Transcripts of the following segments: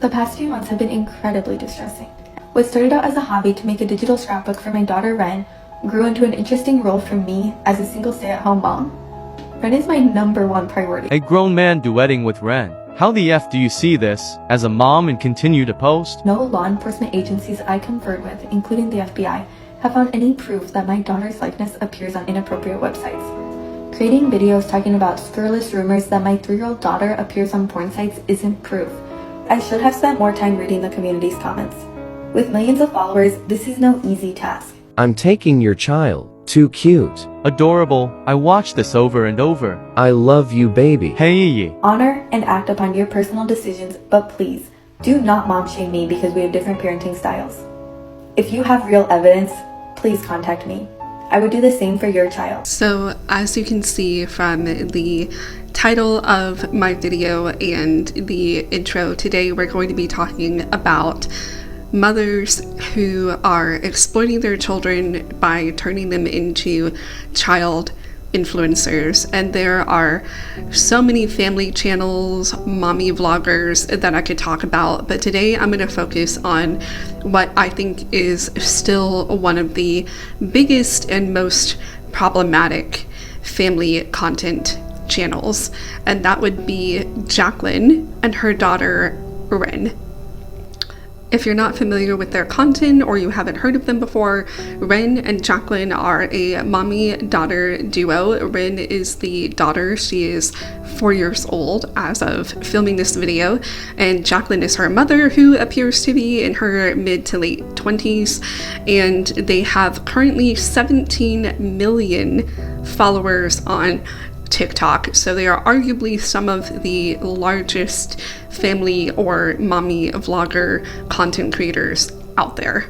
The past few months have been incredibly distressing. What started out as a hobby to make a digital scrapbook for my daughter Wren grew into an interesting role for me as a single stay-at-home mom. Wren is my #1 priority. A grown man duetting with Wren. How the F do you see this, as a mom, and continue to post? No law enforcement agencies I conferred with, including the FBI, have found any proof that my daughter's likeness appears on inappropriate websites. Creating videos talking about scurrilous rumors that my 3-year-old daughter appears on porn sites isn't proof. I should have spent more time reading the community's comments. With millions of followers, this is no easy task. I'm taking your child. Too cute. Adorable. I watch this over and over. I love you, baby. Hey. Honor and act upon your personal decisions, but please, do not mom shame me because we have different parenting styles. If you have real evidence, please contact me. I would do the same for your child. So, as you can see from the title of my video and the intro, today we're going to be talking about mothers who are exploiting their children by turning them into child influencers. And there are so many family channels, mommy vloggers that I could talk about, but today I'm going to focus on what I think is still one of the biggest and most problematic family content channels, and that would be Jacqueline and her daughter Wren. If you're not familiar with their content or you haven't heard of them before, Wren and Jacqueline are a mommy-daughter duo. Wren is the daughter. She is 4 years old as of filming this video, and Jacqueline is her mother, who appears to be in her mid to late 20s, and they have currently 17 million followers on TikTok, so they are arguably some of the largest family or mommy vlogger content creators out there.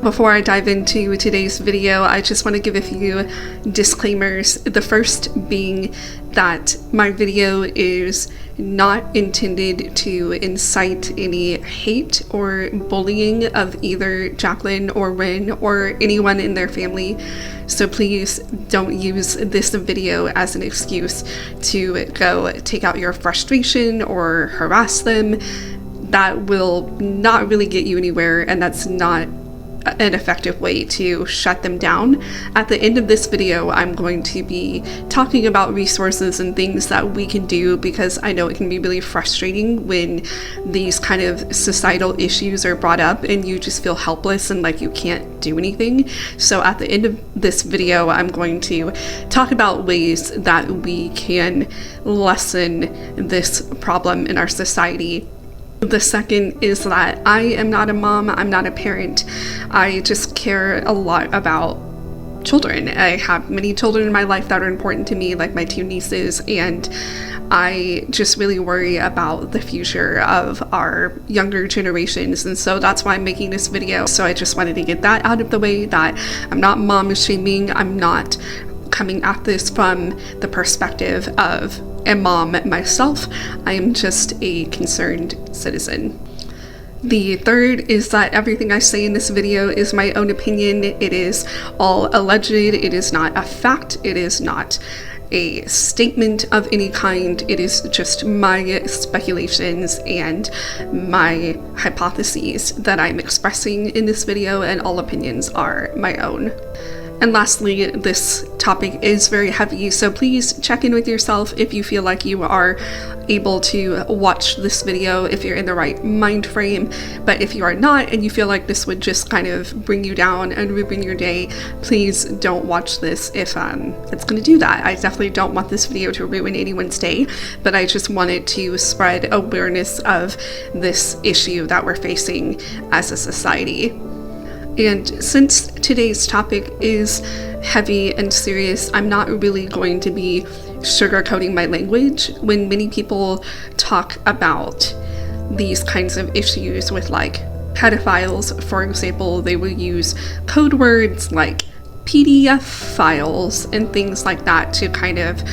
Before I dive into today's video, I just want to give a few disclaimers. The first being that my video is not intended to incite any hate or bullying of either Jacqueline or Wren or anyone in their family. So please don't use this video as an excuse to go take out your frustration or harass them. That will not really get you anywhere, and that's not an effective way to shut them down. At the end of this video, I'm going to be talking about resources and things that we can do, because I know it can be really frustrating when these kind of societal issues are brought up and you just feel helpless and like you can't do anything. So at the end of this video, I'm going to talk about ways that we can lessen this problem in our society. The second is that I am not a mom, I'm not a parent. I just care a lot about children. I have many children in my life that are important to me, like my 2 nieces, and I just really worry about the future of our younger generations, and so that's why I'm making this video. So I just wanted to get that out of the way, that I'm not mom shaming, I'm not coming at this from the perspective of a mom myself. I am just a concerned citizen. The third is that everything I say in this video is my own opinion. It is all alleged. It is not a fact. It is not a statement of any kind. It is just my speculations and my hypotheses that I'm expressing in this video, and all opinions are my own. And lastly, this topic is very heavy, so please check in with yourself if you feel like you are able to watch this video, if you're in the right mind frame. But if you are not, and you feel like this would just kind of bring you down and ruin your day, please don't watch this if it's going to do that. I definitely don't want this video to ruin anyone's day, but I just wanted to spread awareness of this issue that we're facing as a society. And since today's topic is heavy and serious, I'm not really going to be sugarcoating my language. When many people talk about these kinds of issues with like pedophiles, for example, they will use code words like PDF files and things like that to kind of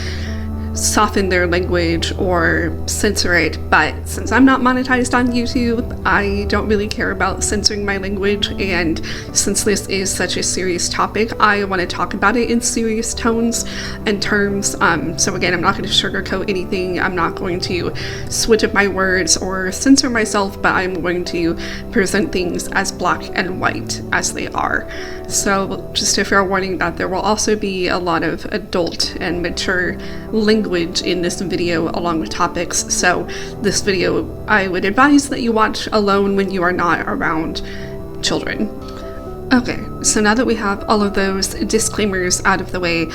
soften their language or censor it, but since I'm not monetized on YouTube, I don't really care about censoring my language, and since this is such a serious topic, I want to talk about it in serious tones and terms. So again, I'm not going to sugarcoat anything, I'm not going to switch up my words or censor myself, but I'm going to present things as black and white as they are. So just a fair warning that there will also be a lot of adult and mature language in this video along with topics, so this video I would advise that you watch alone when you are not around children. Okay, so now that we have all of those disclaimers out of the way,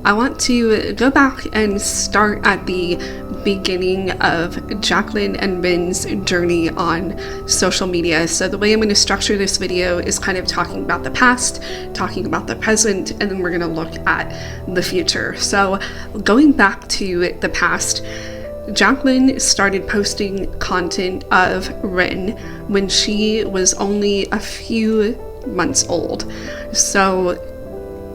I want to go back and start at the beginning of Jacqueline and Wren's journey on social media. So the way I'm going to structure this video is kind of talking about the past, talking about the present, and then we're going to look at the future. So going back to the past, Jacqueline started posting content of Wren when she was only a few months old. So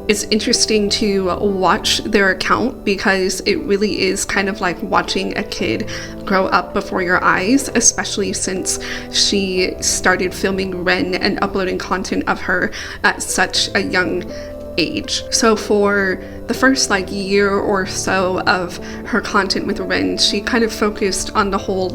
it's interesting to watch their account because it really is kind of like watching a kid grow up before your eyes, especially since she started filming Wren and uploading content of her at such a young age. So for the first year or so of her content with Wren, she kind of focused on the whole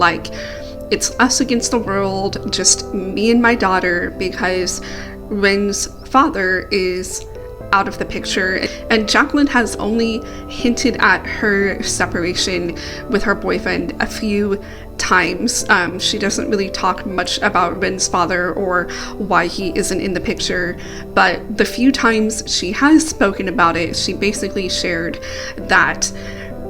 it's us against the world, just me and my daughter, because Wren's father is out of the picture, and Jacqueline has only hinted at her separation with her boyfriend a few times. She doesn't really talk much about Wren's father or why he isn't in the picture, but the few times she has spoken about it, she basically shared that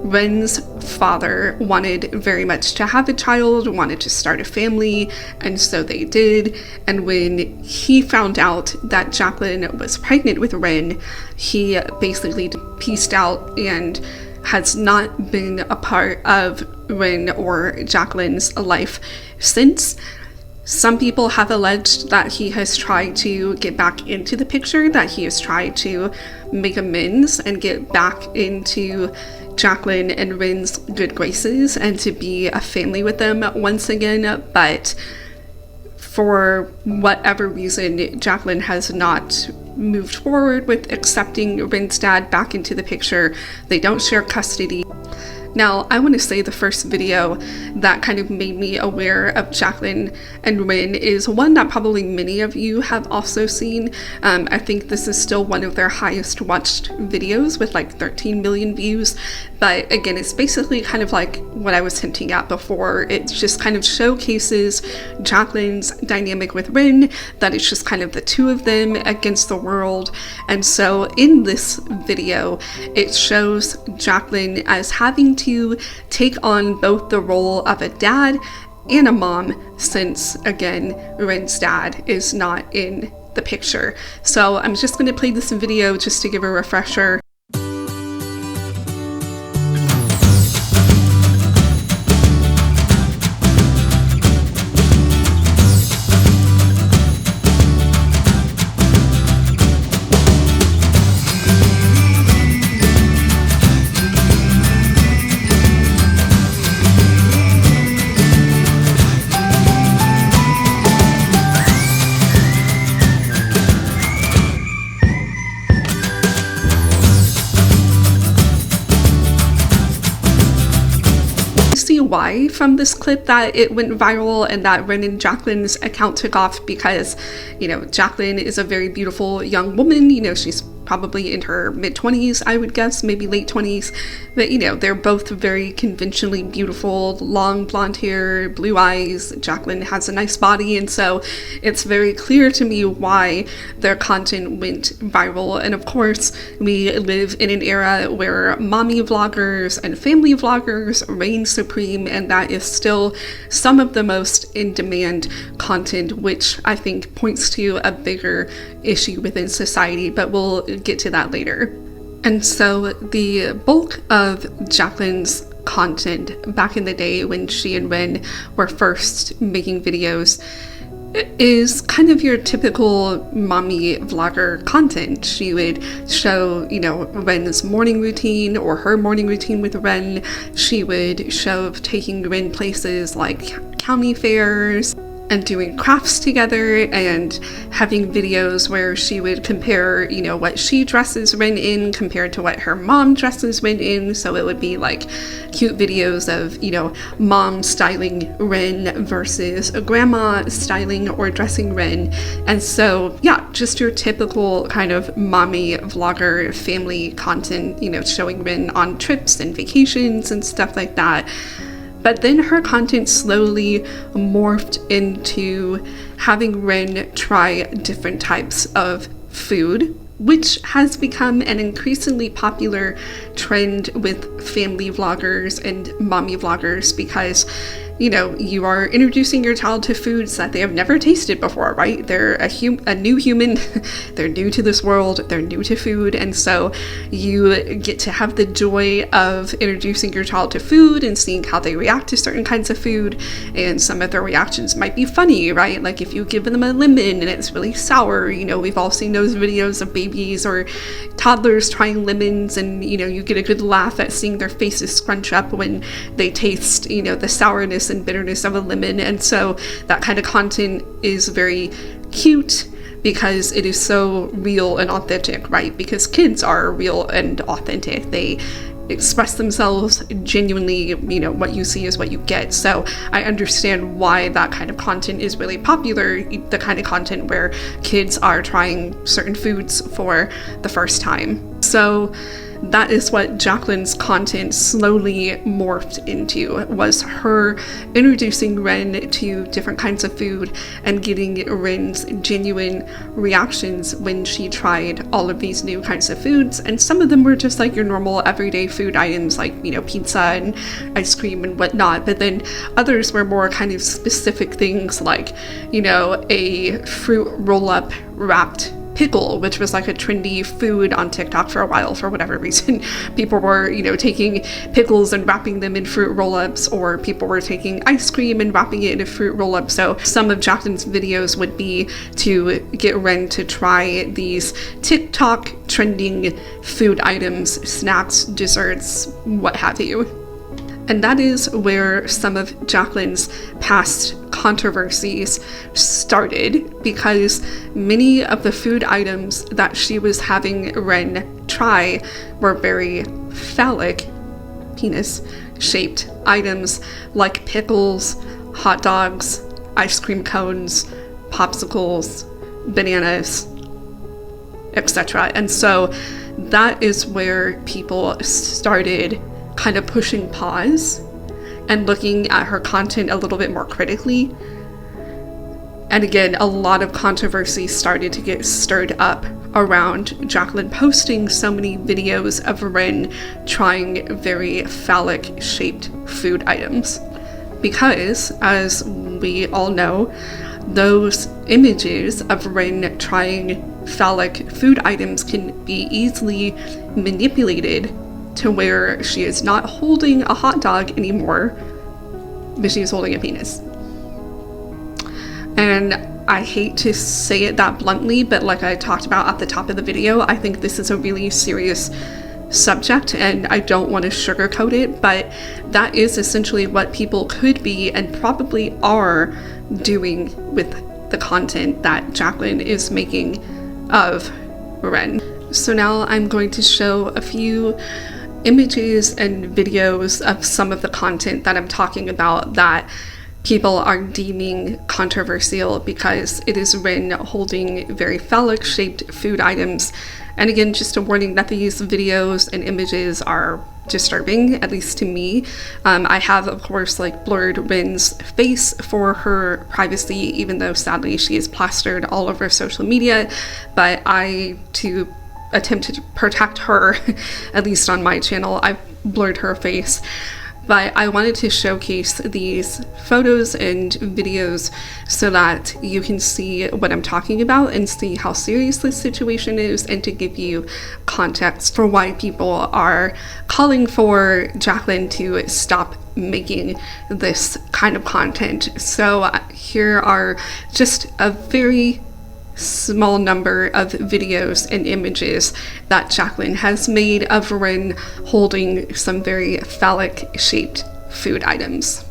Wren's father wanted very much to have a child, wanted to start a family, and so they did. And when he found out that Jacqueline was pregnant with Wren, he basically pieced out and has not been a part of Wren or Jacqueline's life since. Some people have alleged that he has tried to get back into the picture, that he has tried to make amends and get back into Jacqueline and Wren's good graces and to be a family with them once again, but for whatever reason, Jacqueline has not moved forward with accepting Wren's dad back into the picture. They don't share custody. Now, I want to say the first video that kind of made me aware of Jacqueline and Wren is one that probably many of you have also seen. I think this is still one of their highest watched videos with 13 million views. But again, it's basically kind of like what I was hinting at before. It just kind of showcases Jacqueline's dynamic with Wren, that it's just kind of the two of them against the world. And so in this video, it shows Jacqueline as having to take on both the role of a dad and a mom, since again, Wren's dad is not in the picture. So I'm just going to play this video just to give a refresher. See why from this clip that it went viral and that Wren and Jacqueline's account took off, because Jacqueline is a very beautiful young woman. She's probably in her mid-20s, I would guess, maybe late 20s, but they're both very conventionally beautiful, long blonde hair, blue eyes. Jacqueline has a nice body, and so it's very clear to me why their content went viral. And of course, we live in an era where mommy vloggers and family vloggers reign supreme, and that is still some of the most in-demand content, which I think points to a bigger issue within society, but we'll get to that later. And so the bulk of Jacqueline's content back in the day when she and Wren were first making videos is kind of your typical mommy vlogger content. She would show, Wren's morning routine or her morning routine with Wren. She would show taking Wren places like county fairs and doing crafts together, and having videos where she would compare, what she dresses Wren in compared to what her mom dresses Wren in. So it would be like cute videos of, mom styling Wren versus grandma styling or dressing Wren. And so, yeah, just your typical kind of mommy vlogger family content, showing Wren on trips and vacations and stuff like that. But then her content slowly morphed into having Wren try different types of food, which has become an increasingly popular trend with family vloggers and mommy vloggers, because you are introducing your child to foods that they have never tasted before, right? They're a new human, they're new to this world, they're new to food, and so you get to have the joy of introducing your child to food and seeing how they react to certain kinds of food, and some of their reactions might be funny, right? Like if you give them a lemon and it's really sour, we've all seen those videos of babies or toddlers trying lemons, and you get a good laugh at seeing their faces scrunch up when they taste, the sourness and bitterness of a lemon. And so that kind of content is very cute because it is so real and authentic, right? Because kids are real and authentic. They express themselves genuinely. What you see is what you get. So I understand why that kind of content is really popular, the kind of content where kids are trying certain foods for the first time. So that is what Jacqueline's content slowly morphed into, was her introducing Wren to different kinds of food and getting Wren's genuine reactions when she tried all of these new kinds of foods. And some of them were just like your normal everyday food items, like, pizza and ice cream and whatnot. But then others were more kind of specific things, like, a fruit roll-up wrapped pickle, which was like a trendy food on TikTok for a while for whatever reason. People were, taking pickles and wrapping them in fruit roll-ups, or people were taking ice cream and wrapping it in a fruit roll-up. So some of Jacqueline's videos would be to get Wren to try these TikTok trending food items, snacks, desserts, what have you. And that is where some of Jacqueline's past controversies started, because many of the food items that she was having Wren try were very phallic, penis-shaped items, like pickles, hot dogs, ice cream cones, popsicles, bananas, etc. And so that is where people started kind of pushing pause and looking at her content a little bit more critically. And again, a lot of controversy started to get stirred up around Jacqueline posting so many videos of Wren trying very phallic shaped food items. Because, as we all know, those images of Wren trying phallic food items can be easily manipulated to where she is not holding a hot dog anymore, but she is holding a penis. And I hate to say it that bluntly, but like I talked about at the top of the video, I think this is a really serious subject, and I don't want to sugarcoat it, but that is essentially what people could be and probably are doing with the content that Jacqueline is making of Wren. So now I'm going to show a few images and videos of some of the content that I'm talking about that people are deeming controversial because it is Wren holding very phallic shaped food items. And again, just a warning that these videos and images are disturbing, at least to me. I have, of course, blurred Wren's face for her privacy, even though sadly she is plastered all over social media. But to attempt to protect her, at least on my channel, I've blurred her face. but I wanted to showcase these photos and videos so that you can see what I'm talking about and see how serious this situation is, and to give you context for why people are calling for Jacqueline to stop making this kind of content. So here are just a very small number of videos and images that Jacqueline has made of Wren holding some very phallic shaped food items.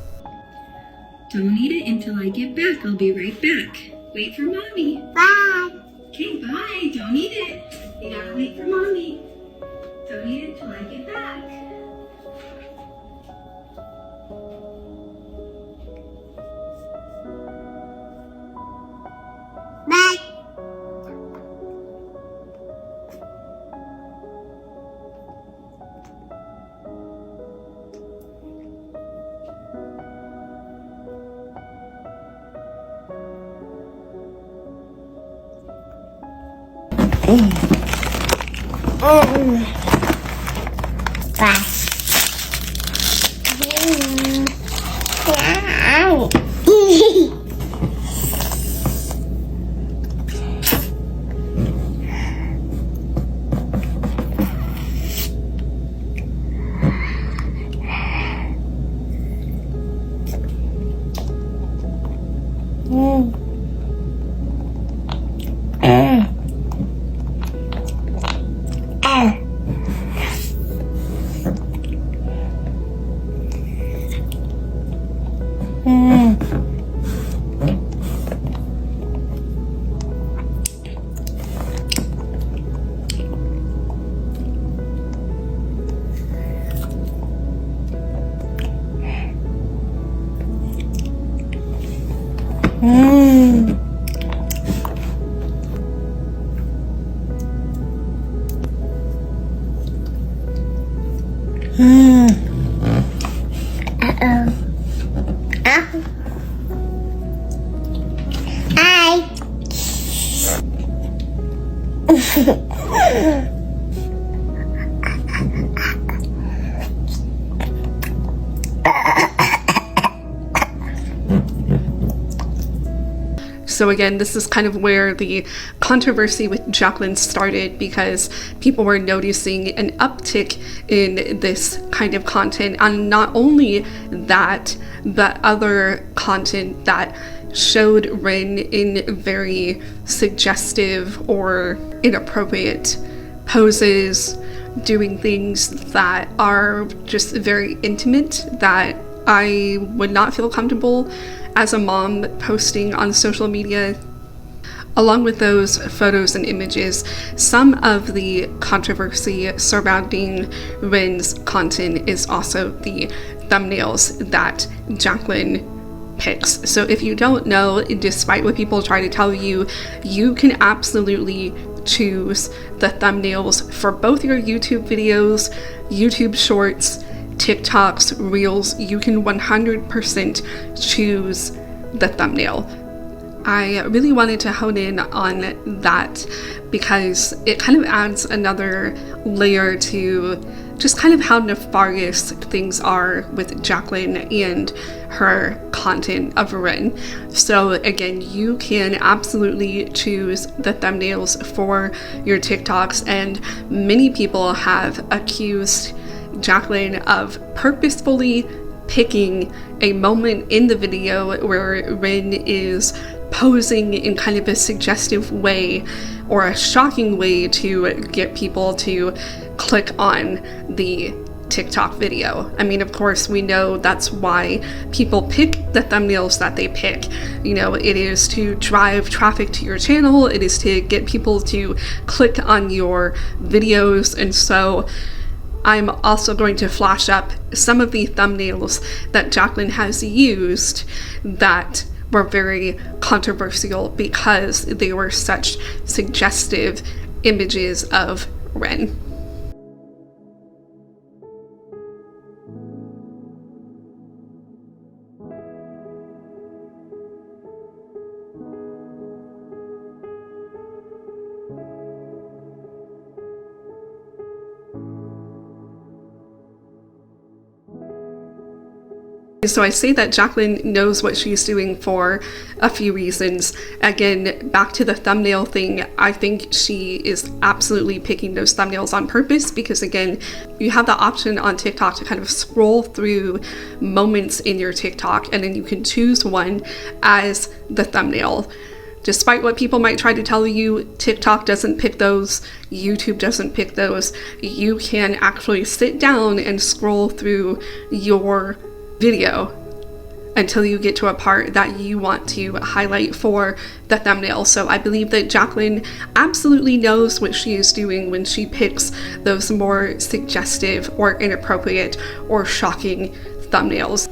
Don't eat it until I get back. I'll be right back. Wait for mommy. Bye. Okay, bye. Don't eat it. You gotta wait for mommy. Don't eat it until I get back. Bye. So again, this is kind of where the controversy with Jacqueline started, because people were noticing an uptick in this kind of content, and not only that, but other content that showed Wren in very suggestive or inappropriate poses, doing things that are just very intimate, that I would not feel comfortable as a mom posting on social media. Along with those photos and images, some of the controversy surrounding Wren's content is also the thumbnails that Jacqueline picks. So if you don't know, despite what people try to tell you, you can absolutely choose the thumbnails for both your YouTube videos, YouTube Shorts, TikToks, Reels. You can 100% choose the thumbnail. I really wanted to hone in on that because it kind of adds another layer to just kind of how nefarious things are with Jacqueline and her content of Wren. So again, you can absolutely choose the thumbnails for your TikToks, and many people have accused Jacqueline of purposefully picking a moment in the video where Wren is posing in kind of a suggestive way or a shocking way to get people to click on the TikTok video. I mean, of course, we know that's why people pick the thumbnails that they pick. You know, it is to drive traffic to your channel, it is to get people to click on your videos, and so I'm also going to flash up some of the thumbnails that Jacqueline has used that were very controversial because they were such suggestive images of Wren. So I say that Jacqueline knows what she's doing for a few reasons. Again, back to the thumbnail thing, I think she is absolutely picking those thumbnails on purpose because, again, you have the option on TikTok to kind of scroll through moments in your TikTok and then you can choose one as the thumbnail. Despite what people might try to tell you, TikTok doesn't pick those, YouTube doesn't pick those. You can actually sit down and scroll through your video until you get to a part that you want to highlight for the thumbnail. So I believe that Jacqueline absolutely knows what she is doing when she picks those more suggestive or inappropriate or shocking thumbnails.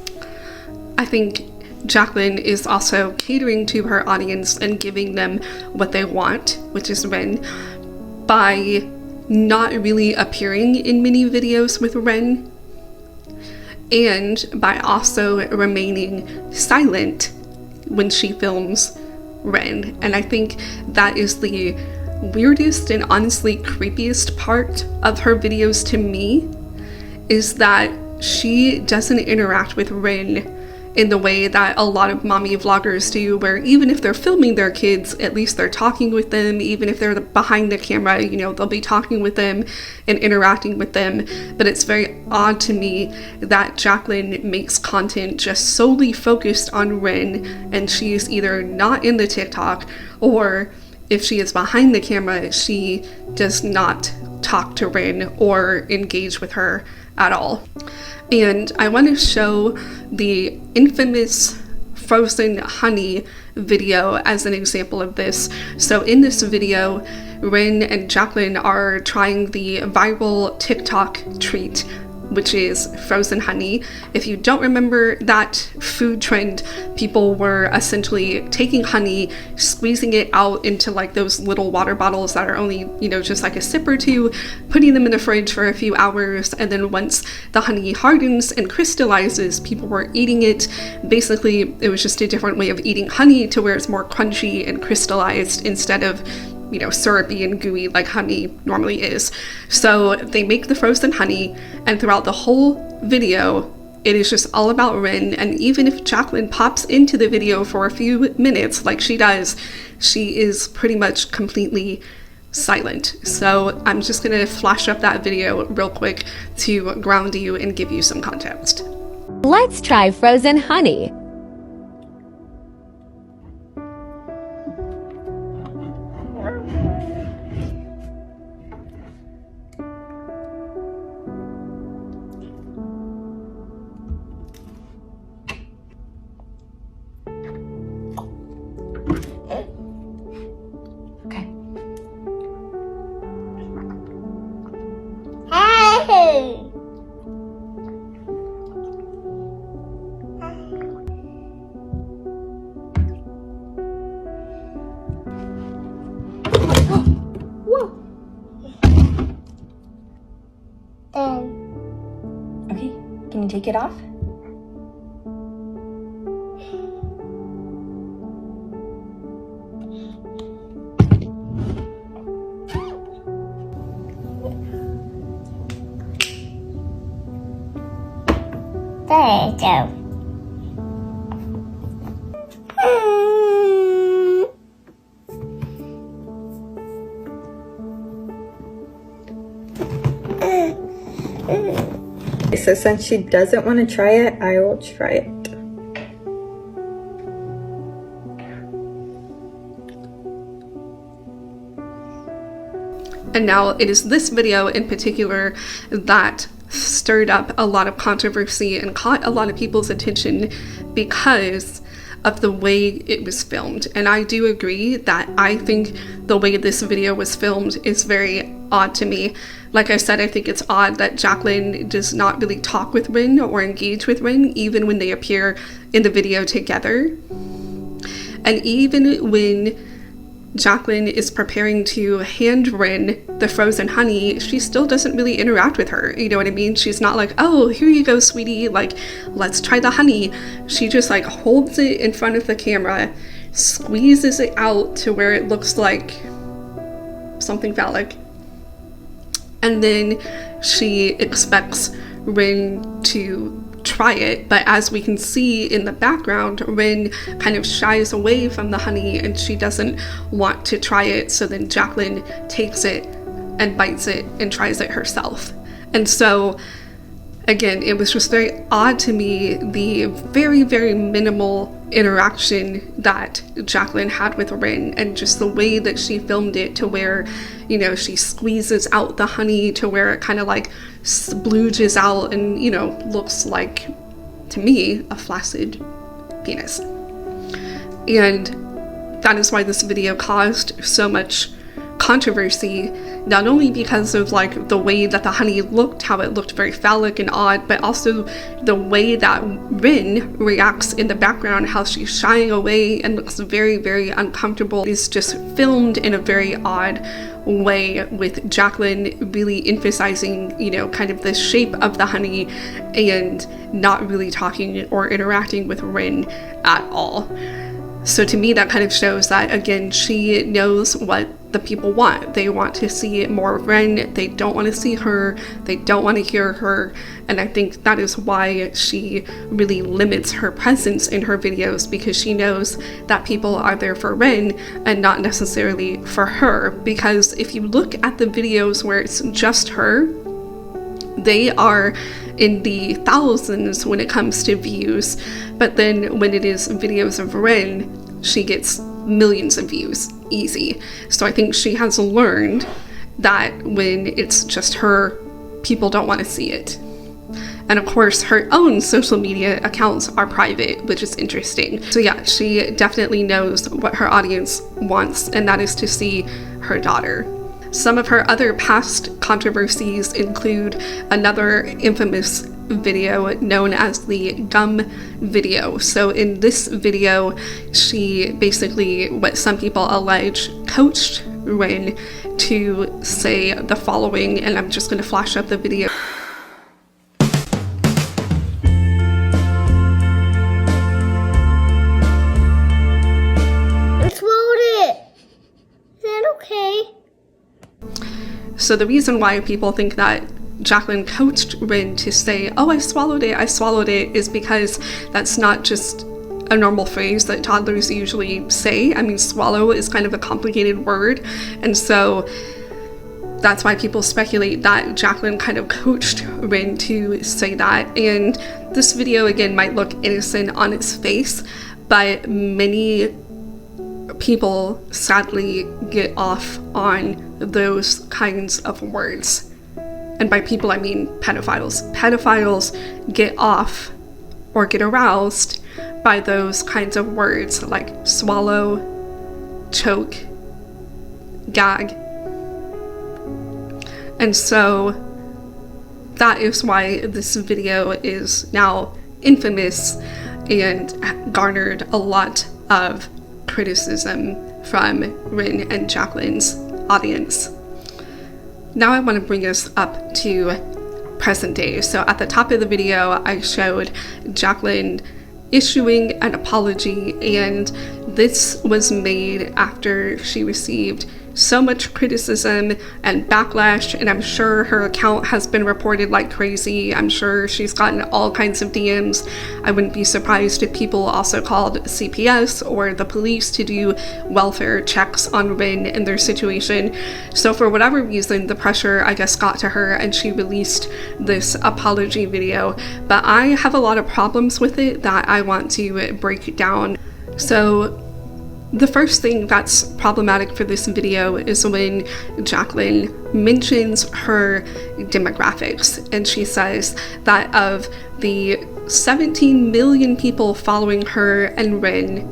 I think Jacqueline is also catering to her audience and giving them what they want, which is Wren, by not really appearing in many videos with Wren, and by also remaining silent when she films Wren. And I think that is the weirdest and honestly creepiest part of her videos to me, is that she doesn't interact with Wren in the way that a lot of mommy vloggers do, where even if they're filming their kids, at least they're talking with them. Even if they're behind the camera, you know, they'll be talking with them and interacting with them. But it's very odd to me that Jacqueline makes content just solely focused on Wren, and she's either not in the TikTok, or if she is behind the camera, she does not talk to Wren or engage with her at all. And I want to show the infamous frozen honey video as an example of this. So in this video, Wren and Jacqueline are trying the viral TikTok treat, which is frozen honey. If you don't remember that food trend, people were essentially taking honey, squeezing it out into like those little water bottles that are only, you know, just like a sip or two, putting them in the fridge for a few hours, and then once the honey hardens and crystallizes, people were eating it. Basically, it was just a different way of eating honey to where it's more crunchy and crystallized instead of, you know, syrupy and gooey like honey normally is. So they make the frozen honey, and throughout the whole video, it is just all about Wren. And even if Jacqueline pops into the video for a few minutes, like she does, she is pretty much completely silent. So I'm just gonna flash up that video real quick to ground you and give you some context. Let's try frozen honey. Okay. Okay, can you take it off? There you go. So since she doesn't want to try it, I will try it. And now it is this video in particular that stirred up a lot of controversy and caught a lot of people's attention because of the way it was filmed. And I do agree that I think the way this video was filmed is very odd to me. Like I said, I think it's odd that Jacqueline does not really talk with Wren or engage with Wren even when they appear in the video together. And even when Jacqueline is preparing to hand Wren the frozen honey, she still doesn't really interact with her. You know what I mean? She's not like, oh, here you go, sweetie, like, let's try the honey. She just like holds it in front of the camera, squeezes it out to where it looks like something phallic, and then she expects Wren to try try it. But as we can see in the background, Wren kind of shies away from the honey and she doesn't want to try it. So then Jacqueline takes it and bites it and tries it herself. And so again, it was just very odd to me, the very, very minimal interaction that Jacqueline had with Wren, and just the way that she filmed it, to where, you know, she squeezes out the honey to where it kind of like splooges out and, you know, looks like, to me, a flaccid penis. And that is why this video caused so much controversy, not only because of like the way that the honey looked, how it looked very phallic and odd, but also the way that Wren reacts in the background, how she's shying away and looks very, very uncomfortable. It's just filmed in a very odd way, with Jacqueline really emphasizing, you know, kind of the shape of the honey and not really talking or interacting with Wren at all. So to me, that kind of shows that, again, she knows what the people want. They want to see more of Wren. They don't want to see her. They don't want to hear her. And I think that is why she really limits her presence in her videos, because she knows that people are there for Wren and not necessarily for her. Because if you look at the videos where it's just her, they are in the thousands when it comes to views, but then when it is videos of Wren, she gets millions of views, easy. So I think she has learned that when it's just her, people don't want to see it. And of course, her own social media accounts are private, which is interesting. So yeah, she definitely knows what her audience wants, and that is to see her daughter. Some of her other past controversies include another infamous video known as the gum video. So in this video, she basically, what some people allege, coached Wren to say the following, and I'm just going to flash up the video. I swallowed it. Is that okay? So the reason why people think that Jacqueline coached Wren to say, oh, I swallowed it, is because that's not just a normal phrase that toddlers usually say. I mean, swallow is kind of a complicated word, and so that's why people speculate that Jacqueline kind of coached Wren to say that. And this video, again, might look innocent on its face, but many people sadly get off on those kinds of words. And by people, I mean pedophiles. Pedophiles get off or get aroused by those kinds of words like swallow, choke, gag. And so that is why this video is now infamous and garnered a lot of criticism from Wren and Jacqueline's audience. Now I want to bring us up to present day. So at the top of the video, I showed Jacqueline issuing an apology, and this was made after she received so much criticism and backlash, and I'm sure her account has been reported like crazy. I'm sure she's gotten all kinds of DMs. I wouldn't be surprised if people also called CPS or the police to do welfare checks on Wren and their situation. So for whatever reason, the pressure, I guess, got to her and she released this apology video. But I have a lot of problems with it that I want to break down. So the first thing that's problematic for this video is when Jacqueline mentions her demographics, and she says that of the 17 million people following her and Wren,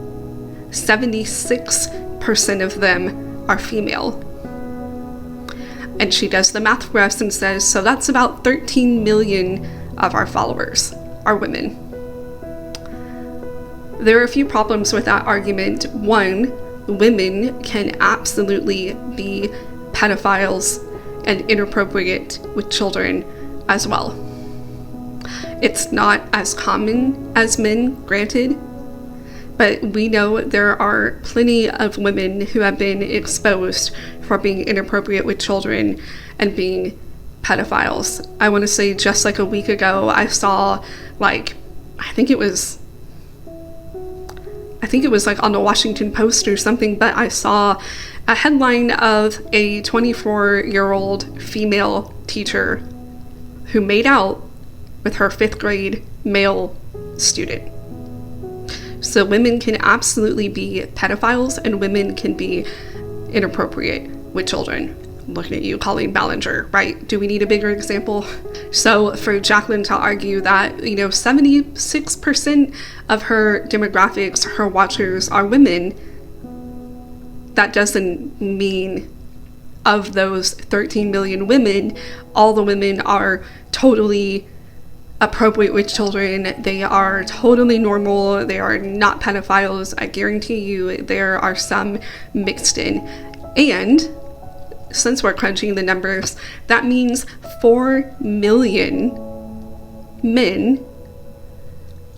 76% of them are female. And she does the math for us and says, so that's about 13 million of our followers are women. There are a few problems with that argument. One, women can absolutely be pedophiles and inappropriate with children as well. It's not as common as men, granted, but we know there are plenty of women who have been exposed for being inappropriate with children and being pedophiles. I want to say just like a week ago, I saw like, I think it was like on the Washington Post or something, but I saw a headline of a 24-year-old female teacher who made out with her 5th grade male student. So women can absolutely be pedophiles, and women can be inappropriate with children. Looking at you, Colleen Ballinger, right? Do we need a bigger example? So for Jacqueline to argue that, 76% of her demographics, her watchers are women, that doesn't mean of those 13 million women, all the women are totally appropriate with children. They are totally normal. They are not pedophiles. I guarantee you there are some mixed in. And since we're crunching the numbers, that means 4 million men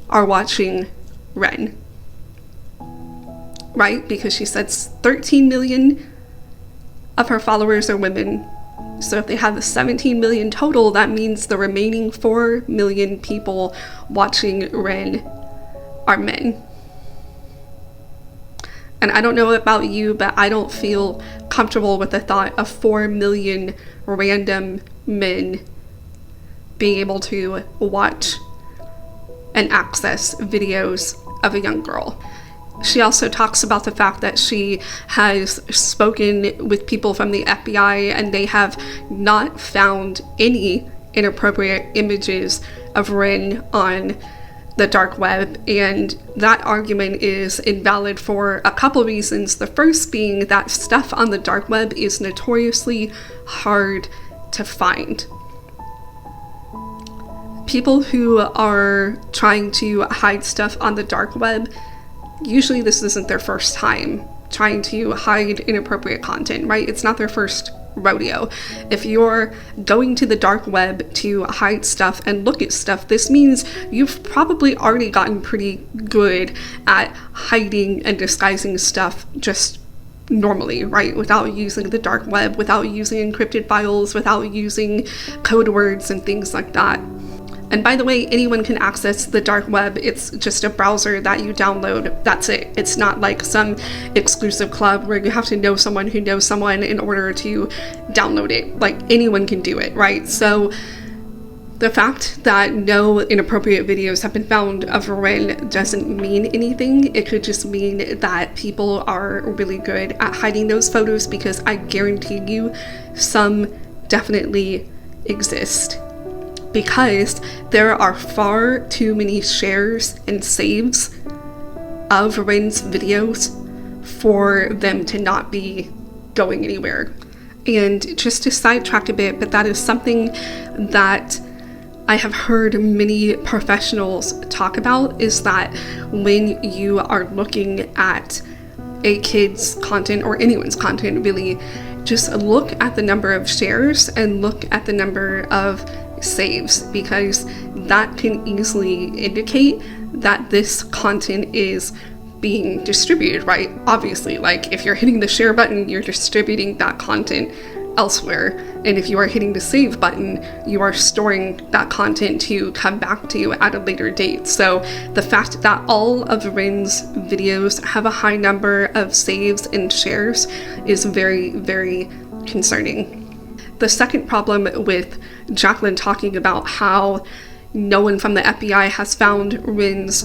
are watching Wren. Right? Because she said 13 million of her followers are women. So if they have the 17 million total, that means the remaining 4 million people watching Wren are men. And I don't know about you, but I don't feel comfortable with the thought of 4 million random men being able to watch and access videos of a young girl. She also talks about the fact that she has spoken with people from the FBI and they have not found any inappropriate images of Wren on the dark web, and that argument is invalid for a couple reasons. The first being that stuff on the dark web is notoriously hard to find. People who are trying to hide stuff on the dark web, usually this isn't their first time trying to hide inappropriate content, right? It's not their first rodeo. If you're going to the dark web to hide stuff and look at stuff, this means you've probably already gotten pretty good at hiding and disguising stuff just normally, right? Without using the dark web, without using encrypted files, without using code words and things like that. And by the way, anyone can access the dark web. It's just a browser that you download. That's it. It's not like some exclusive club where you have to know someone who knows someone in order to download it. Like, anyone can do it, right? So the fact that no inappropriate videos have been found of Wren doesn't mean anything. It could just mean that people are really good at hiding those photos, because I guarantee you some definitely exist. Because there are far too many shares and saves of Wren's videos for them to not be going anywhere. And just to sidetrack a bit, but that is something that I have heard many professionals talk about, is that when you are looking at a kid's content or anyone's content, really, just look at the number of shares and look at the number of saves, because that can easily indicate that this content is being distributed, right? Obviously, like, if you're hitting the share button, you're distributing that content elsewhere, and if you are hitting the save button, you are storing that content to come back to you at a later date. So the fact that all of Wren's videos have a high number of saves and shares is very, very concerning. The second problem with Jacqueline talking about how no one from the FBI has found Wren's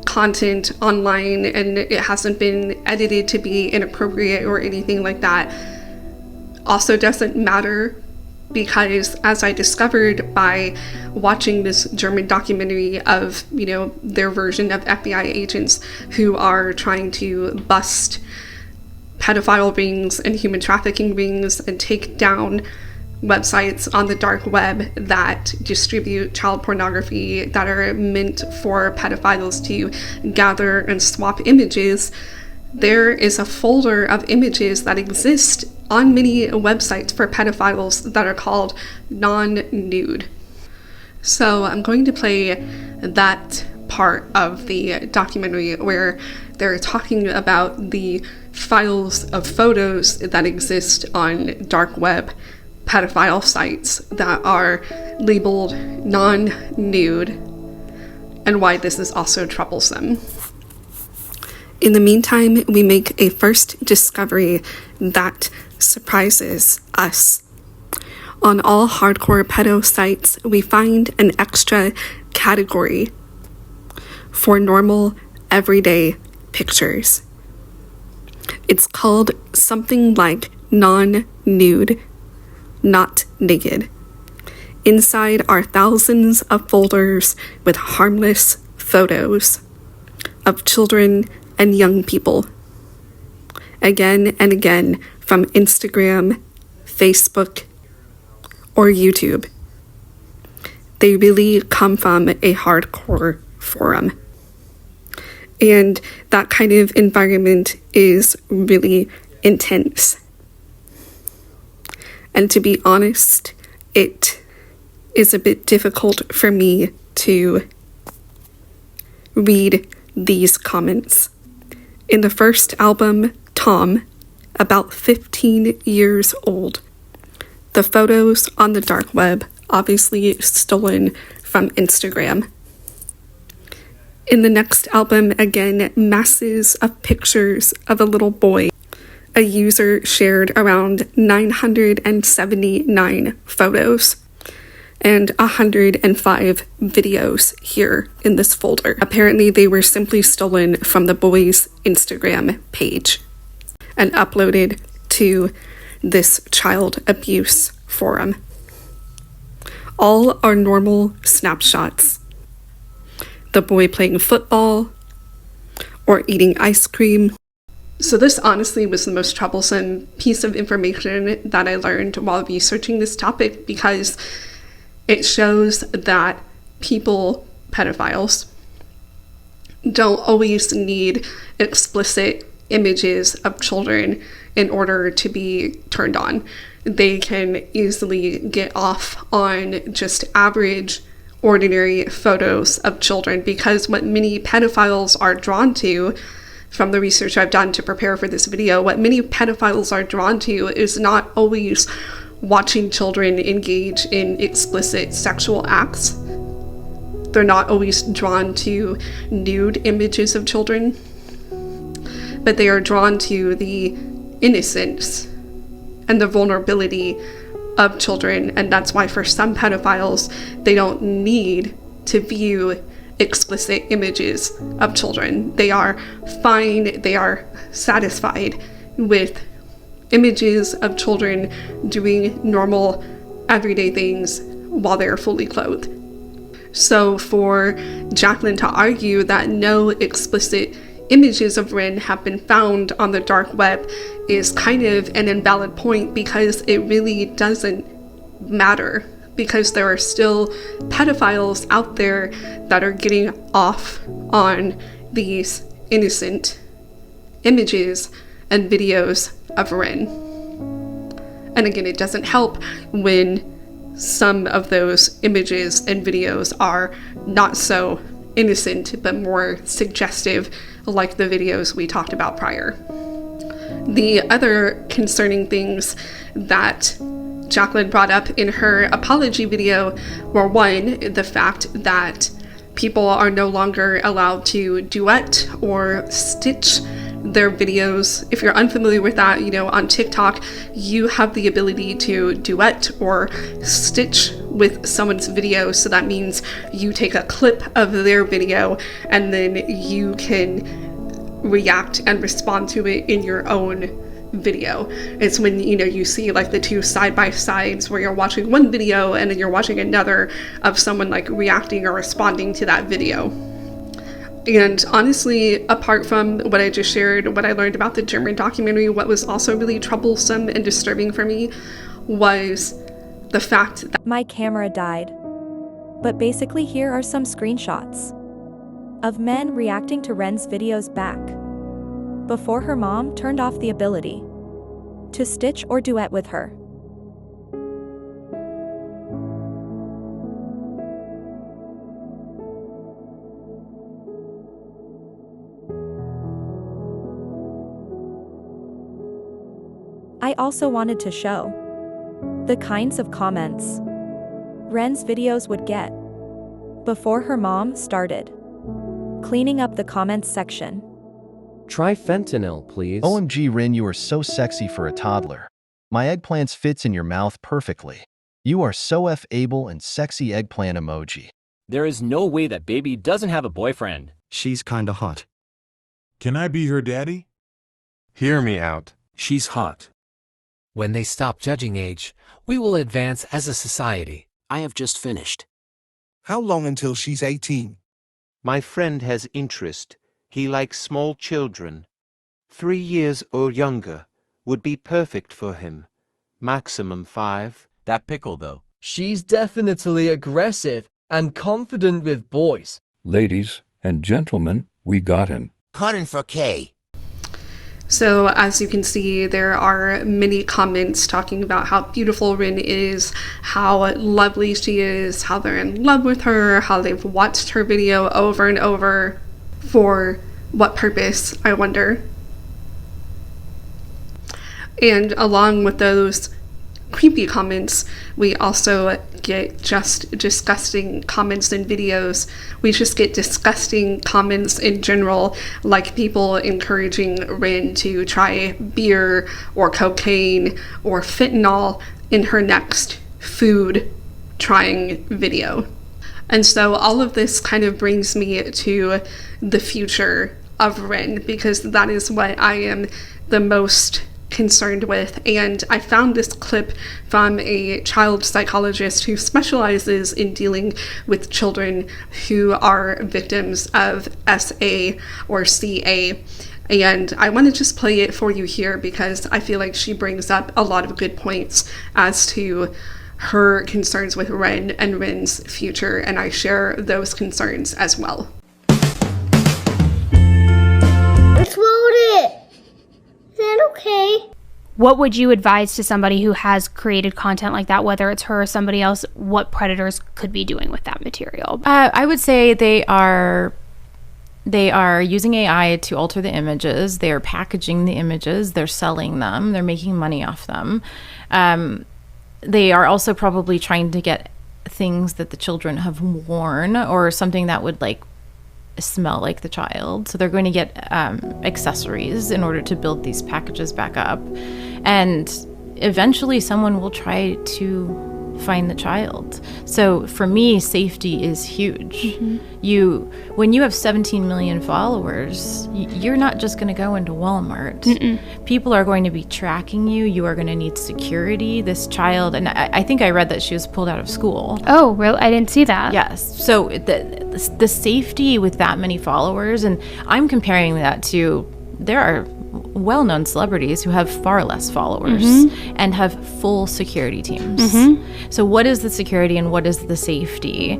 content online and it hasn't been edited to be inappropriate or anything like that also doesn't matter, because as I discovered by watching this German documentary of, their version of FBI agents who are trying to bust pedophile rings and human trafficking rings and take down websites on the dark web that distribute child pornography, that are meant for pedophiles to gather and swap images, there is a folder of images that exist on many websites for pedophiles that are called non-nude. So I'm going to play that part of the documentary where they're talking about the files of photos that exist on dark web pedophile sites that are labeled non-nude and why this is also troublesome. In the meantime, we make a first discovery that surprises us. On all hardcore pedo sites, we find an extra category for normal, everyday pictures. It's called something like non-nude, not naked. Inside are thousands of folders with harmless photos of children and young people. Again and again from Instagram, Facebook, or YouTube. They really come from a hardcore forum. And that kind of environment is really intense. And to be honest, it is a bit difficult for me to read these comments. In the first album, Tom, about 15 years old, the photos on the dark web, obviously stolen from Instagram. In the next album, again, masses of pictures of a little boy. A user shared around 979 photos and 105 videos here in this folder. Apparently, they were simply stolen from the boy's Instagram page and uploaded to this child abuse forum. All are normal snapshots. The boy playing football or eating ice cream. So this honestly was the most troublesome piece of information that I learned while researching this topic, because it shows that people, pedophiles, don't always need explicit images of children in order to be turned on. They can easily get off on just average, ordinary photos of children, because what many pedophiles are drawn to, from the research I've done to prepare for this video, what many pedophiles are drawn to is not always watching children engage in explicit sexual acts. They're not always drawn to nude images of children, but they are drawn to the innocence and the vulnerability of children. And that's why for some pedophiles, they don't need to view explicit images of children. They are fine, they are satisfied with images of children doing normal, everyday things while they're fully clothed. So for Jacqueline to argue that no explicit images of Wren have been found on the dark web is kind of an invalid point, because it really doesn't matter, because there are still pedophiles out there that are getting off on these innocent images and videos of Wren. And again, it doesn't help when some of those images and videos are not so innocent, but more suggestive, like the videos we talked about prior. The other concerning things that Jacqueline brought up in her apology video were, one, the fact that people are no longer allowed to duet or stitch their videos. If you're unfamiliar with that, on TikTok, you have the ability to duet or stitch with someone's video. So that means you take a clip of their video and then you can react and respond to it in your own video. It's when you see like the two side by sides where you're watching one video and then you're watching another of someone like reacting or responding to that video. And honestly, apart from what I just shared, what I learned about the German documentary, what was also really troublesome and disturbing for me was the fact that my camera died. But basically here are some screenshots of men reacting to Wren's videos back before her mom turned off the ability to stitch or duet with her. I also wanted to show The kinds of comments Wren's videos would get before her mom started cleaning up the comments section. Try fentanyl, please. OMG, Wren, you are so sexy for a toddler. My eggplants fits in your mouth perfectly. You are so able and sexy eggplant emoji. There is no way that baby doesn't have a boyfriend. She's kinda hot. Can I be her daddy? Hear me out. She's hot. When they stop judging age, we will advance as a society. I have just finished. How long until she's 18? My friend has interest. He likes small children. 3 years or younger would be perfect for him. Maximum 5. That pickle, though. She's definitely aggressive and confident with boys. Ladies and gentlemen, we got him. Cutting for K. So as you can see, there are many comments talking about how beautiful Wren is, how lovely she is, how they're in love with her, how they've watched her video over and over. For what purpose, I wonder? And along with those creepy comments, we also get just disgusting comments and videos. We just get disgusting comments in general, like people encouraging Wren to try beer or cocaine or fentanyl in her next food trying video. And so all of this kind of brings me to the future of Wren, because that is what I am the most concerned with. And I found this clip from a child psychologist who specializes in dealing with children who are victims of SA or CA. And I want to just play it for you here because I feel like she brings up a lot of good points as to her concerns with Wren and Wren's future, and I share those concerns as well. Explode it! Is that okay? What would you advise to somebody who has created content like that, whether it's her or somebody else, what predators could be doing with that material? I would say they are using AI to alter the images. They are packaging the images. They're selling them. They're making money off them. They are also probably trying to get things that the children have worn or something that would like smell like the child. So they're going to get accessories in order to build these packages back up. And eventually someone will try to find the child. So for me, safety is huge. When you have 17 million followers, you're not just going to go into Walmart. People are going to be tracking you. You are going to need security. This child, and I think I read that she was pulled out of school. Oh, really? I didn't see that. Yes. So the safety with that many followers, and I'm comparing that to, there are well-known celebrities who have far less followers and have full security teams. So what is the security and what is the safety?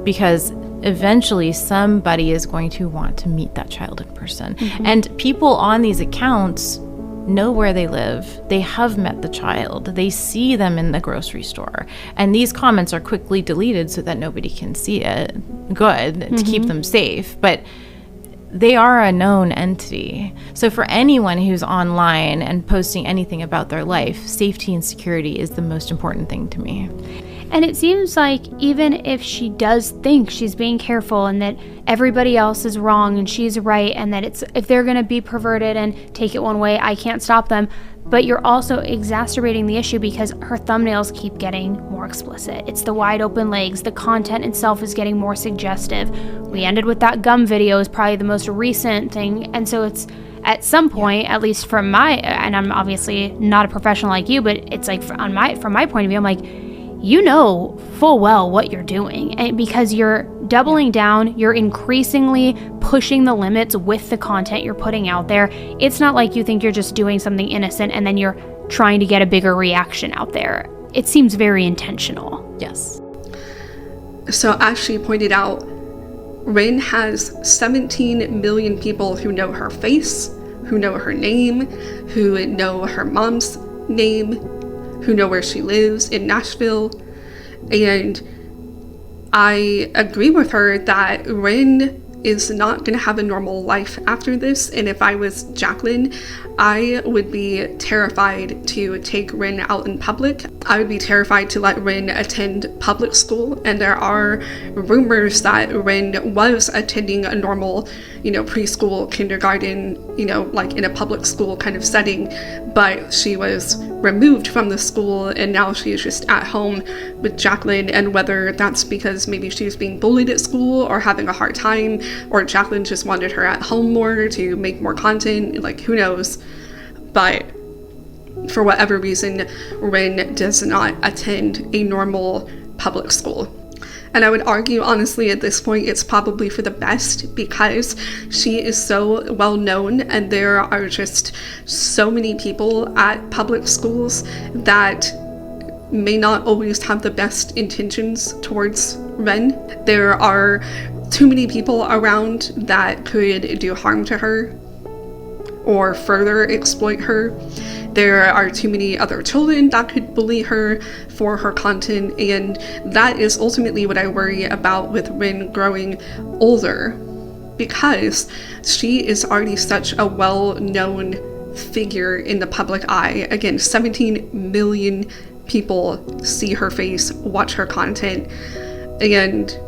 Because eventually somebody is going to want to meet that child in person. And people on these accounts know where they live. They have met the child. They see them in the grocery store. And these comments are quickly deleted so that nobody can see it. Good, to keep them safe. But they are a known entity. So for anyone who's online and posting anything about their life, safety and security is the most important thing to me. And it seems like even if she does think she's being careful and that everybody else is wrong and she's right, and that if they're going to be perverted and take it one way, I can't stop them. But you're also exacerbating the issue because her thumbnails keep getting more explicit. It's the wide open legs. The content itself is getting more suggestive. We ended with that gum video is probably the most recent thing. And so it's at some point, at least from and I'm obviously not a professional like you, but it's like from my point of view, I'm like, you know full well what you're doing, and because you're doubling down, you're increasingly pushing the limits with the content you're putting out there. It's not like you think you're just doing something innocent and then you're trying to get a bigger reaction out there. It seems very intentional. Yes. So as she pointed out, Wren has 17 million people who know her face, who know her name, who know her mom's name, who know where she lives in Nashville. And I agree with her that Wren is not going to have a normal life after this. And if I was Jacqueline, I would be terrified to take Wren out in public. I would be terrified to let Wren attend public school. And there are rumors that Wren was attending a normal, preschool, kindergarten, like in a public school kind of setting, but she was removed from the school and now she is just at home with Jacqueline. And whether that's because maybe she was being bullied at school or having a hard time, or Jacqueline just wanted her at home more to make more content, like who knows. But for whatever reason, Wren does not attend a normal public school. And I would argue, honestly, at this point, it's probably for the best, because she is so well known and there are just so many people at public schools that may not always have the best intentions towards Wren. There are too many people around that could do harm to her or further exploit her. There are too many other children that could bully her for her content, and that is ultimately what I worry about with Wren growing older, because she is already such a well-known figure in the public eye. Again, 17 million people see her face, watch her content, and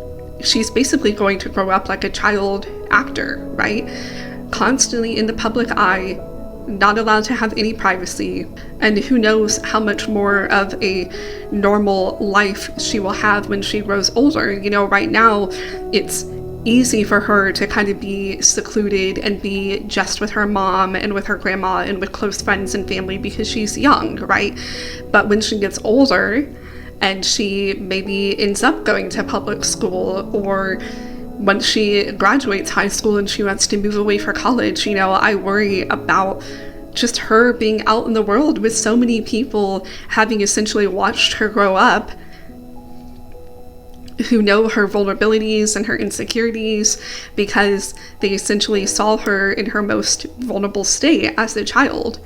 she's basically going to grow up like a child actor, right? Constantly in the public eye, not allowed to have any privacy, and who knows how much more of a normal life she will have when she grows older. Right now, it's easy for her to kind of be secluded and be just with her mom and with her grandma and with close friends and family because she's young, right? But when she gets older and she maybe ends up going to public school, or when she graduates high school and she wants to move away for college, I worry about just her being out in the world with so many people having essentially watched her grow up, who know her vulnerabilities and her insecurities because they essentially saw her in her most vulnerable state as a child.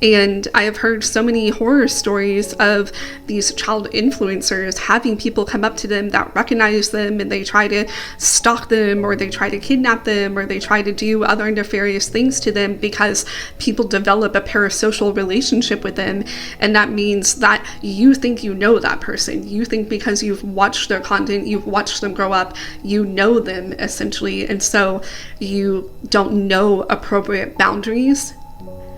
And I have heard so many horror stories of these child influencers having people come up to them that recognize them, and they try to stalk them, or they try to kidnap them, or they try to do other nefarious things to them because people develop a parasocial relationship with them. And that means that you think you know that person. You think because you've watched their content, you've watched them grow up, you know them essentially. And so you don't know appropriate boundaries.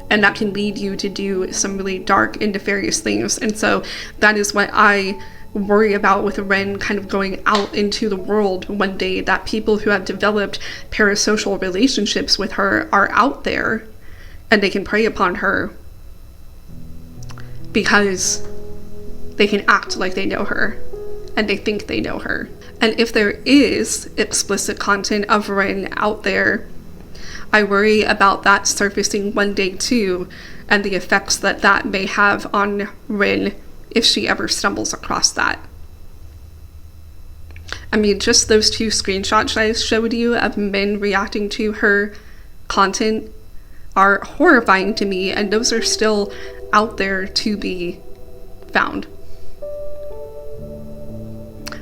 And that can lead you to do some really dark and nefarious things. And so that is what I worry about with Wren kind of going out into the world one day, that people who have developed parasocial relationships with her are out there and they can prey upon her because they can act like they know her and they think they know her. And if there is explicit content of Wren out there, I worry about that surfacing one day too, and the effects that that may have on Wren if she ever stumbles across that. I mean, just those two screenshots I showed you of men reacting to her content are horrifying to me, and those are still out there to be found.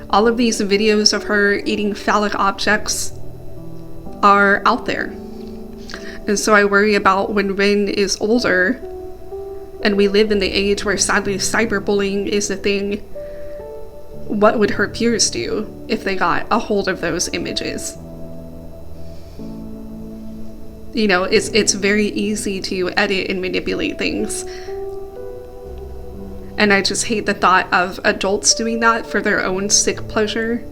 All of these videos of her eating phallic objects are out there. And so I worry about when Wren is older, and we live in the age where sadly cyberbullying is a thing, what would her peers do if they got a hold of those images? It's very easy to edit and manipulate things. And I just hate the thought of adults doing that for their own sick pleasure.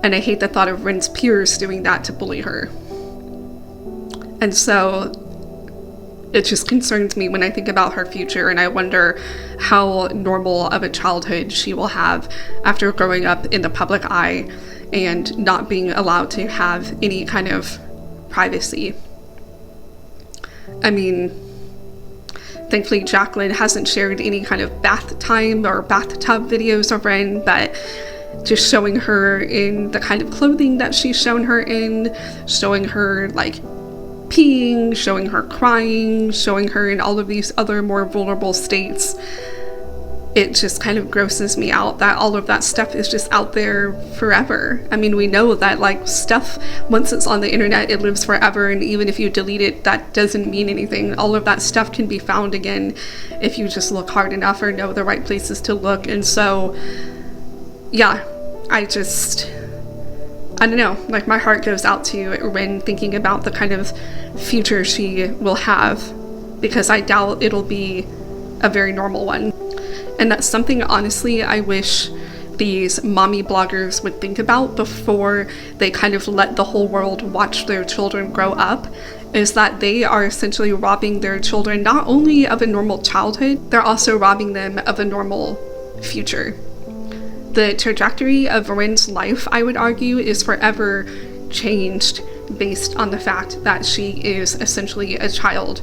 And I hate the thought of Wren's peers doing that to bully her. And so it just concerns me when I think about her future, and I wonder how normal of a childhood she will have after growing up in the public eye and not being allowed to have any kind of privacy. I mean, thankfully Jacqueline hasn't shared any kind of bath time or bathtub videos of Wren, but just showing her in the kind of clothing that she's shown her in, showing her like peeing, showing her crying, showing her in all of these other more vulnerable states. it just kind of grosses me out that all of that stuff is just out there forever. I mean, we know that like stuff, once it's on the internet, it lives forever, and even if you delete it, that doesn't mean anything. All of that stuff can be found again if you just look hard enough or know the right places to look. And so, yeah, I don't know, like my heart goes out to Wren thinking about the kind of future she will have, because I doubt it'll be a very normal one. And that's something, honestly, I wish these mommy bloggers would think about before they kind of let the whole world watch their children grow up, is that they are essentially robbing their children not only of a normal childhood, they're also robbing them of a normal future. The trajectory of Wren's life, I would argue, is forever changed based on the fact that she is essentially a child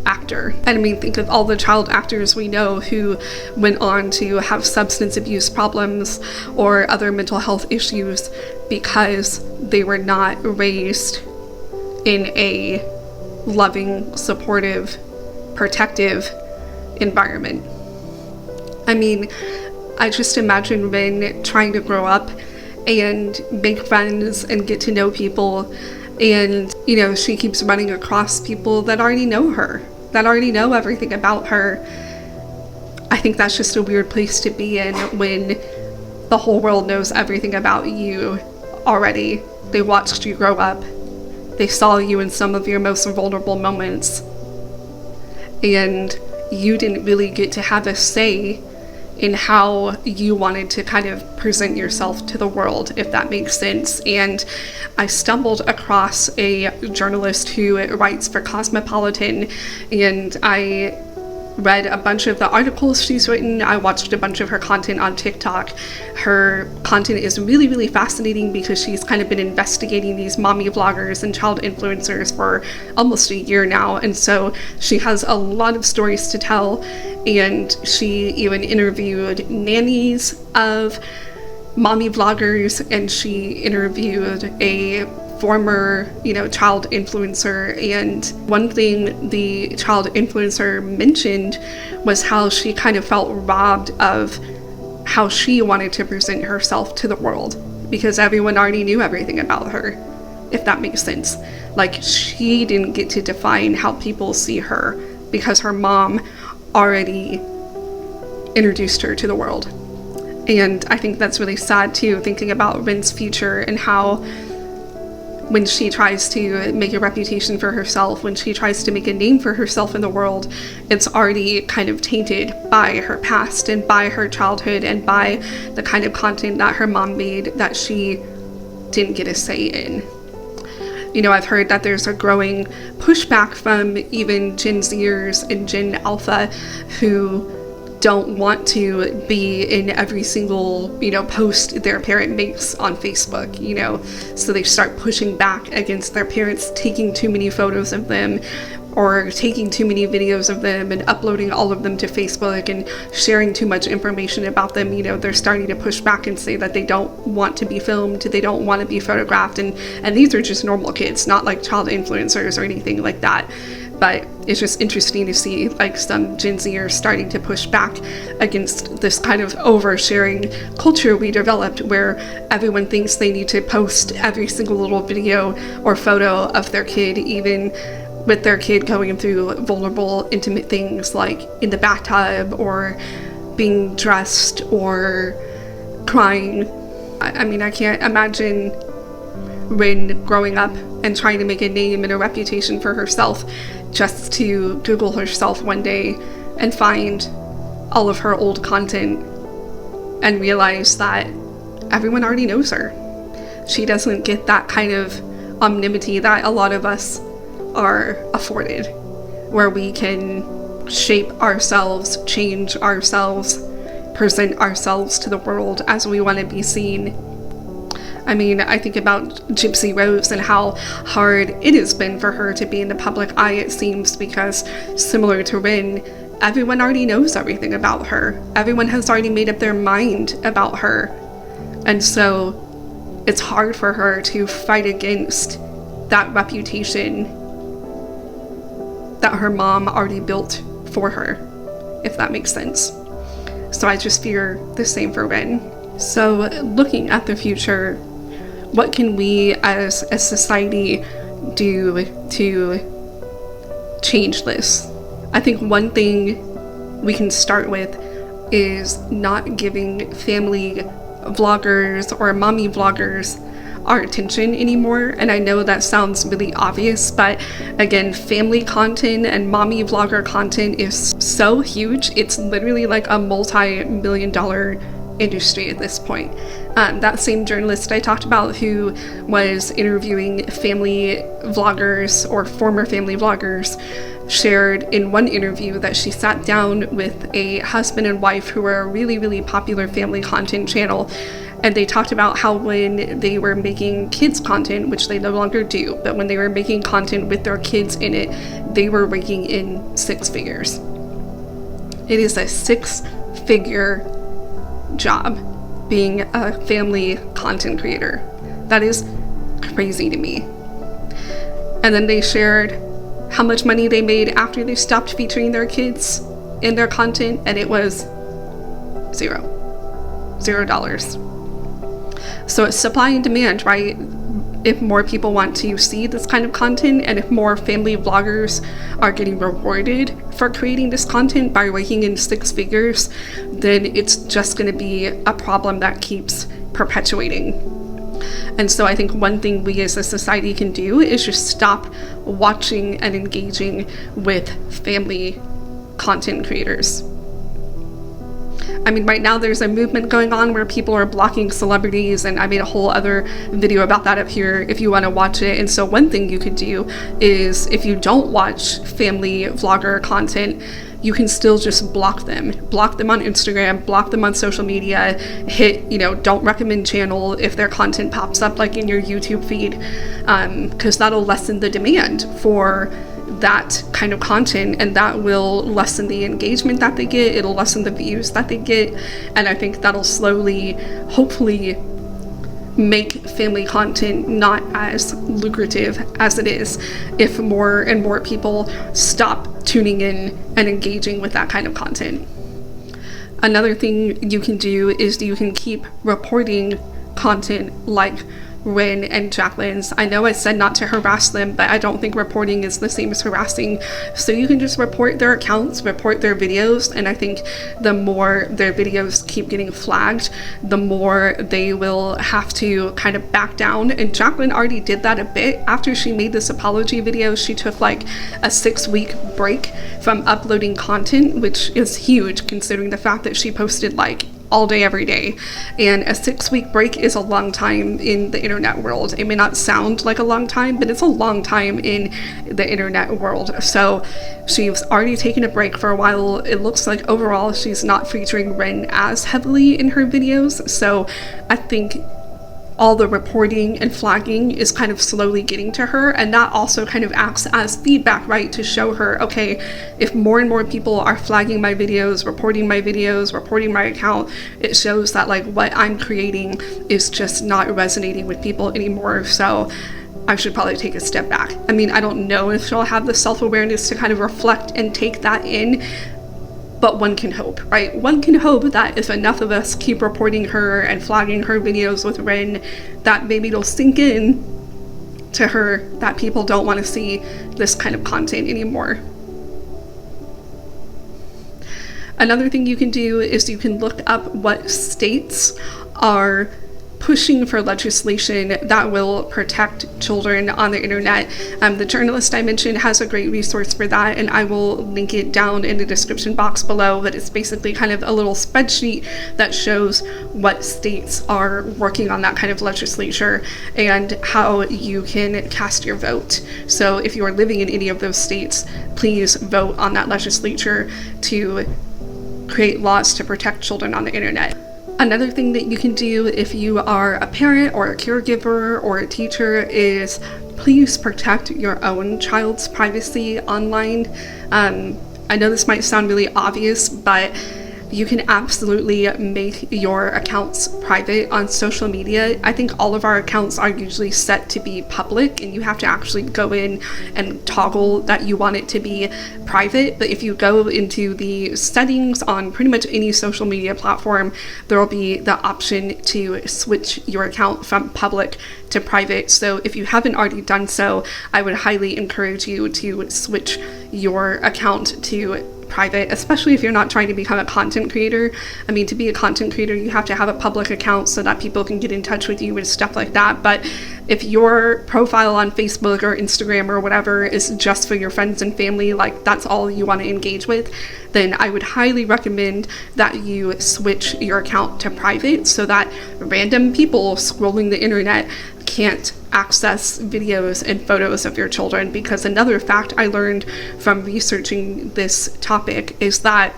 actor. And I mean, think of all the child actors we know who went on to have substance abuse problems or other mental health issues because they were not raised in a loving, supportive, protective environment. I mean, I just imagine Wren trying to grow up and make friends and get to know people, and, you know, she keeps running across people that already know her, that already know everything about her. I think that's just a weird place to be in when the whole world knows everything about you already. They watched you grow up. They saw you in some of your most vulnerable moments. And you didn't really get to have a say in how you wanted to kind of present yourself to the world, if that makes sense. And I stumbled across a journalist who writes for Cosmopolitan, and I read a bunch of the articles she's written. I watched a bunch of her content on TikTok. Her content is really, really fascinating because she's kind of been investigating these mommy vloggers and child influencers for almost a year now. And so she has a lot of stories to tell. And she even interviewed nannies of mommy vloggers, and she interviewed a former, child influencer. And one thing the child influencer mentioned was how she kind of felt robbed of how she wanted to present herself to the world, because everyone already knew everything about her, if that makes sense. Like, she didn't get to define how people see her because her mom already introduced her to the world. And I think that's really sad too, thinking about Wren's future and how when she tries to make a reputation for herself, when she tries to make a name for herself in the world, it's already kind of tainted by her past and by her childhood and by the kind of content that her mom made that she didn't get a say in. I've heard that there's a growing pushback from even Gen Zers and Gen Alpha who don't want to be in every single, post their parent makes on Facebook, so they start pushing back against their parents taking too many photos of them or taking too many videos of them and uploading all of them to Facebook and sharing too much information about them. They're starting to push back and say that they don't want to be filmed, they don't want to be photographed, and these are just normal kids, not like child influencers or anything like that. But it's just interesting to see like some Gen Zers starting to push back against this kind of oversharing culture we developed, where everyone thinks they need to post every single little video or photo of their kid, even with their kid going through vulnerable, intimate things like in the bathtub or being dressed or crying. I mean, I can't imagine Wren growing up and trying to make a name and a reputation for herself just to Google herself one day and find all of her old content and realize that everyone already knows her. She doesn't get that kind of anonymity that a lot of us are afforded, where we can shape ourselves, change ourselves, present ourselves to the world as we want to be seen. I mean, I think about Gypsy Rose and how hard it has been for her to be in the public eye, it seems, because similar to Wren, everyone already knows everything about her. Everyone has already made up their mind about her. And so it's hard for her to fight against that reputation that her mom already built for her, if that makes sense. So I just fear the same for Wren. So looking at the future, what can we as a society do to change this? I think one thing we can start with is not giving family vloggers or mommy vloggers our attention anymore. And I know that sounds really obvious, but again, family content and mommy vlogger content is so huge. It's literally like a multi-million-dollar industry at this point. That same journalist I talked about who was interviewing family vloggers or former family vloggers shared in one interview that she sat down with a husband and wife who were a really, really popular family content channel. And they talked about how when they were making kids content, which they no longer do, but when they were making content with their kids in it, they were raking in 6 figures. It is a 6-figure job being a family content creator. That is crazy to me. And then they shared how much money they made after they stopped featuring their kids in their content, and it was $0. So it's supply and demand, right? If more people want to see this kind of content, and if more family vloggers are getting rewarded for creating this content by raking in 6 figures, then it's just going to be a problem that keeps perpetuating. And so I think one thing we as a society can do is just stop watching and engaging with family content creators. I mean, right now there's a movement going on where people are blocking celebrities, and I made a whole other video about that up here if you want to watch it. And so one thing you could do is, if you don't watch family vlogger content, you can still just block them on Instagram, block them on social media, hit, don't recommend channel if their content pops up like in your YouTube feed, because that'll lessen the demand for that kind of content, and that will lessen the engagement that they get, it'll lessen the views that they get, and I think that'll slowly, hopefully, make family content not as lucrative as it is if more and more people stop tuning in and engaging with that kind of content. Another thing you can do is you can keep reporting content like Wren and Jacqueline's. I know I said not to harass them, but I don't think reporting is the same as harassing. So you can just report their accounts, report their videos, and I think the more their videos keep getting flagged, the more they will have to kind of back down. And Jacqueline already did that a bit. After she made this apology video, she took like a 6-week break from uploading content, which is huge considering the fact that she posted like all day, every day. And a 6-week break is a long time in the internet world. It may not sound like a long time, but it's a long time in the internet world. So she's already taken a break for a while. It looks like overall she's not featuring Wren as heavily in her videos. So I think all the reporting and flagging is kind of slowly getting to her, and that also kind of acts as feedback, right, to show her, okay, if more and more people are flagging my videos, reporting my account, it shows that like what I'm creating is just not resonating with people anymore, so I should probably take a step back. I mean, I don't know if she'll have the self-awareness to kind of reflect and take that in, but one can hope, right? One can hope that if enough of us keep reporting her and flagging her videos with Wren, that maybe it'll sink in to her that people don't want to see this kind of content anymore. Another thing you can do is you can look up what states are pushing for legislation that will protect children on the internet. The journalist I mentioned has a great resource for that, and I will link it down in the description box below, but it's basically kind of a little spreadsheet that shows what states are working on that kind of legislature and how you can cast your vote. So if you are living in any of those states, please vote on that legislature to create laws to protect children on the internet. Another thing that you can do if you are a parent or a caregiver or a teacher is please protect your own child's privacy online. I know this might sound really obvious, but You can absolutely make your accounts private on social media. I think all of our accounts are usually set to be public, and you have to actually go in and toggle that you want it to be private. But if you go into the settings on pretty much any social media platform, there will be the option to switch your account from public to private. So if you haven't already done so, I would highly encourage you to switch your account to private, especially if you're not trying to become a content creator. I mean, to be a content creator, you have to have a public account so that people can get in touch with you and stuff like that. But if your profile on Facebook or Instagram or whatever is just for your friends and family, like that's all you want to engage with, then I would highly recommend that you switch your account to private so that random people scrolling the internet can't access videos and photos of your children. Because another fact I learned from researching this topic is that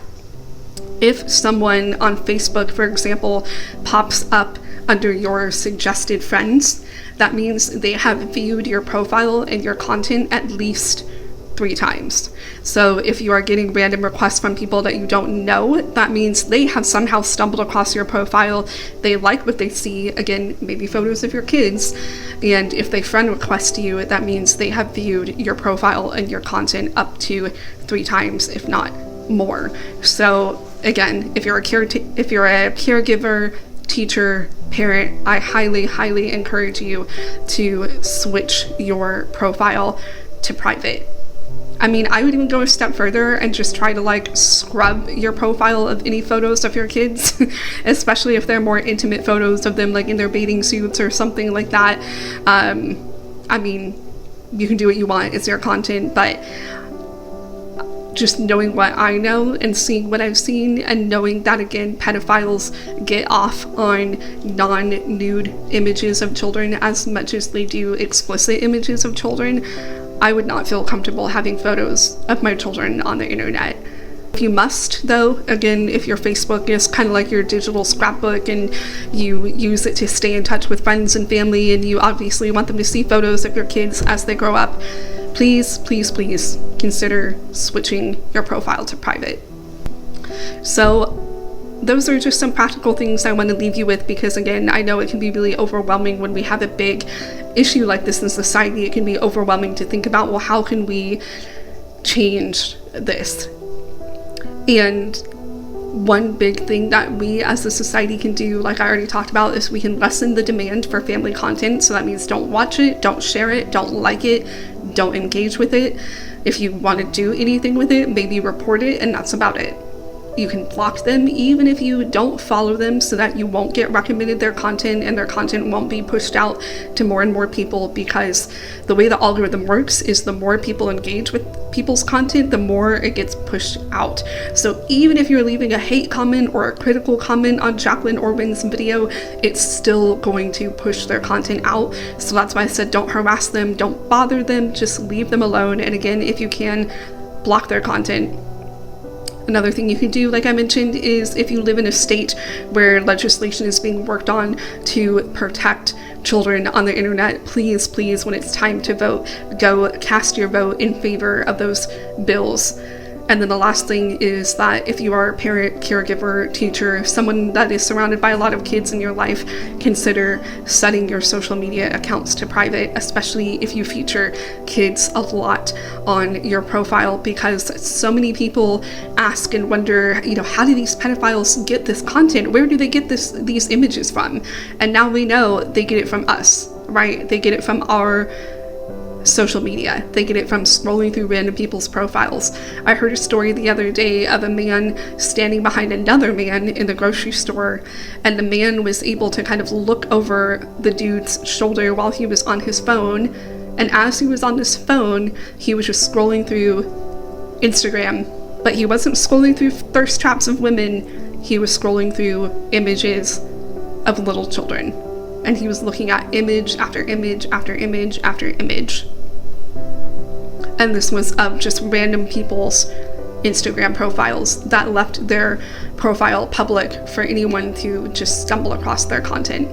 if someone on Facebook, for example, pops up under your suggested friends, that means they have viewed your profile and your content at least 3 times. So if you are getting random requests from people that you don't know, that means they have somehow stumbled across your profile. They like what they see, again, maybe photos of your kids. And if they friend request you, that means they have viewed your profile and your content up to 3 times, if not more. So again, if you're a caregiver, teacher, parent, I highly encourage you to switch your profile to private. I mean, I would even go a step further and just try to like scrub your profile of any photos of your kids, especially if they're more intimate photos of them like in their bathing suits or something like that. I mean, you can do what you want, it's your content, but just knowing what I know and seeing what I've seen and knowing that, again, pedophiles get off on non-nude images of children as much as they do explicit images of children, I would not feel comfortable having photos of my children on the internet. If you must, though, again, if your Facebook is kind of like your digital scrapbook and you use it to stay in touch with friends and family and you obviously want them to see photos of your kids as they grow up, please consider switching your profile to private. So those are just some practical things I want to leave you with, because again, I know it can be really overwhelming when we have a big issue like this in society. It can be overwhelming to think about, well, how can we change this? And one big thing that we as a society can do, like I already talked about, is we can lessen the demand for family content. So that means don't watch it, don't share it, don't like it, don't engage with it. If you want to do anything with it, maybe report it, and that's about it. You can block them even if you don't follow them, so that you won't get recommended their content and their content won't be pushed out to more and more people, because the way the algorithm works is the more people engage with people's content, the more it gets pushed out. So even if you're leaving a hate comment or a critical comment on Jacqueline or Wren's video, it's still going to push their content out. So that's why I said don't harass them, don't bother them, just leave them alone. And again, if you can, block their content. Another thing you can do, like I mentioned, is if you live in a state where legislation is being worked on to protect children on the internet, please, when it's time to vote, go cast your vote in favor of those bills. And then the last thing is that if you are a parent, caregiver, teacher, someone that is surrounded by a lot of kids in your life, consider setting your social media accounts to private, especially if you feature kids a lot on your profile, because so many people ask and wonder, how do these pedophiles get this content? Where do they get these images from? And now we know they get it from us, right? They get it from our social media. They get it from scrolling through random people's profiles. I heard a story the other day of a man standing behind another man in the grocery store, and the man was able to kind of look over the dude's shoulder while he was on his phone, and as he was on his phone, he was just scrolling through Instagram, but he wasn't scrolling through thirst traps of women, he was scrolling through images of little children. And he was looking at image after image after image after image. And this was of just random people's Instagram profiles that left their profile public for anyone to just stumble across their content.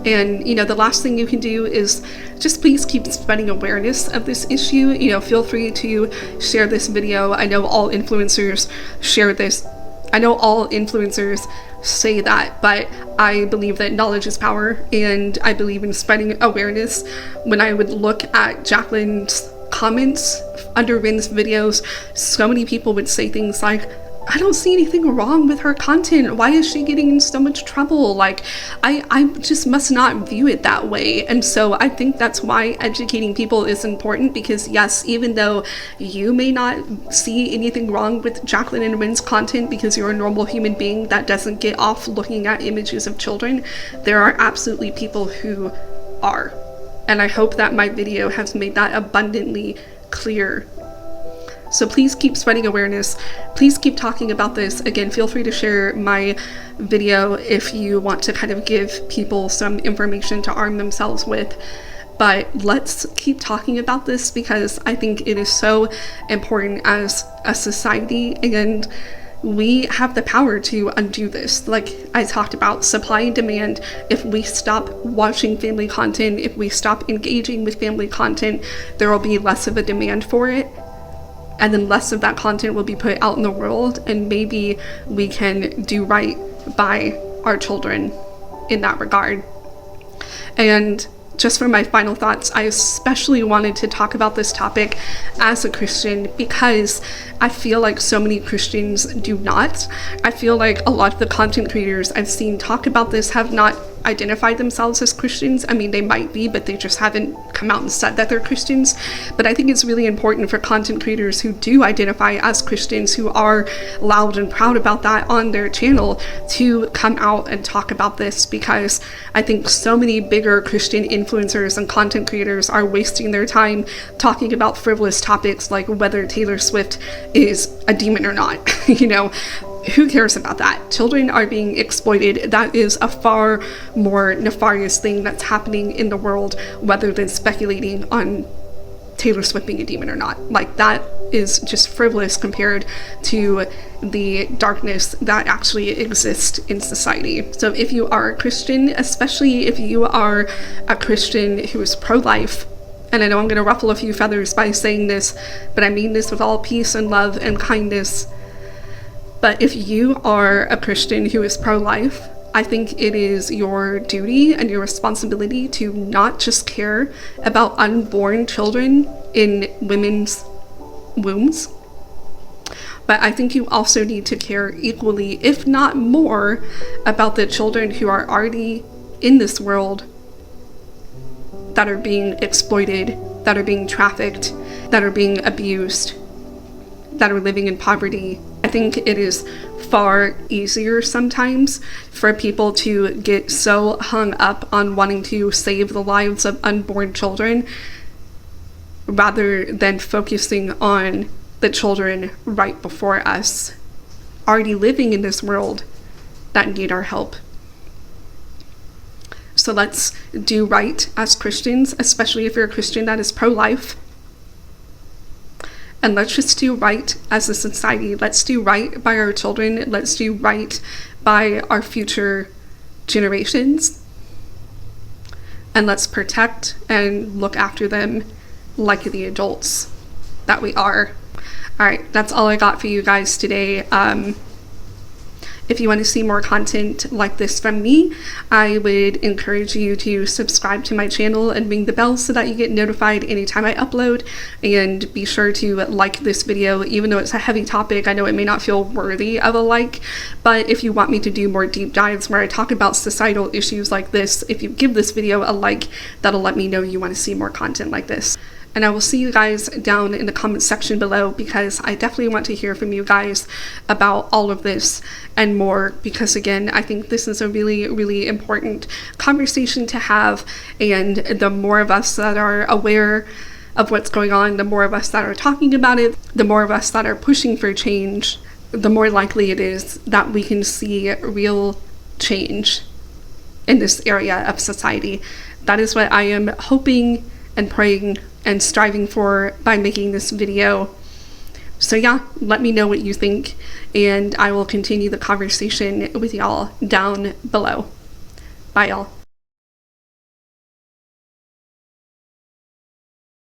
And, the last thing you can do is just please keep spreading awareness of this issue. Feel free to share this video. I know all influencers share this I know all influencers say that, but I believe that knowledge is power, and I believe in spreading awareness. When I would look at Jacqueline's comments under Wren's videos, so many people would say things like, I don't see anything wrong with her content. Why is she getting in so much trouble? Like, I just must not view it that way. And so I think that's why educating people is important, because yes, even though you may not see anything wrong with Jacqueline and Wren's content because you're a normal human being that doesn't get off looking at images of children, there are absolutely people who are. And I hope that my video has made that abundantly clear. So please keep spreading awareness. Please keep talking about this. Again, feel free to share my video if you want to kind of give people some information to arm themselves with. But let's keep talking about this, because I think it is so important as a society, and we have the power to undo this. Like I talked about, supply and demand. If we stop watching family content, if we stop engaging with family content, there will be less of a demand for it. And then less of that content will be put out in the world, and maybe we can do right by our children in that regard. And just for my final thoughts, I especially wanted to talk about this topic as a Christian, because I feel like so many Christians do not. I feel like a lot of the content creators I've seen talk about this have not identified themselves as Christians. I mean, they might be, but they just haven't come out and said that they're Christians. But I think it's really important for content creators who do identify as Christians, who are loud and proud about that on their channel, to come out and talk about this, because I think so many bigger Christian influencers and content creators are wasting their time talking about frivolous topics like whether Taylor Swift is a demon or not. You know, who cares about that? Children are being exploited. That is a far more nefarious thing that's happening in the world, rather than speculating on Taylor Swift being a demon or not. Like, that is just frivolous compared to the darkness that actually exists in society. So if you are a Christian, especially if you are a Christian who is pro-life, and I know I'm going to ruffle a few feathers by saying this, but I mean this with all peace and love and kindness. But if you are a Christian who is pro-life, I think it is your duty and your responsibility to not just care about unborn children in women's wombs, but I think you also need to care equally, if not more, about the children who are already in this world that are being exploited, that are being trafficked, that are being abused, that are living in poverty. I think it is far easier sometimes for people to get so hung up on wanting to save the lives of unborn children, rather than focusing on the children right before us, already living in this world, that need our help. So let's do right as Christians, especially if you're a Christian that is pro-life. And let's just do right as a society. Let's do right by our children. Let's do right by our future generations. And let's protect and look after them like the adults that we are. All right, that's all I got for you guys today. If you want to see more content like this from me, I would encourage you to subscribe to my channel and ring the bell so that you get notified anytime I upload. And be sure to like this video, even though it's a heavy topic. I know it may not feel worthy of a like, but if you want me to do more deep dives where I talk about societal issues like this, if you give this video a like, that'll let me know you want to see more content like this. And I will see you guys down in the comment section below, because I definitely want to hear from you guys about all of this and more, because again, I think this is a really, really important conversation to have. And the more of us that are aware of what's going on, the more of us that are talking about it, the more of us that are pushing for change, the more likely it is that we can see real change in this area of society. That is what I am hoping and praying and striving for by making this video. So yeah, let me know what you think, and I will continue the conversation with y'all down below. Bye y'all.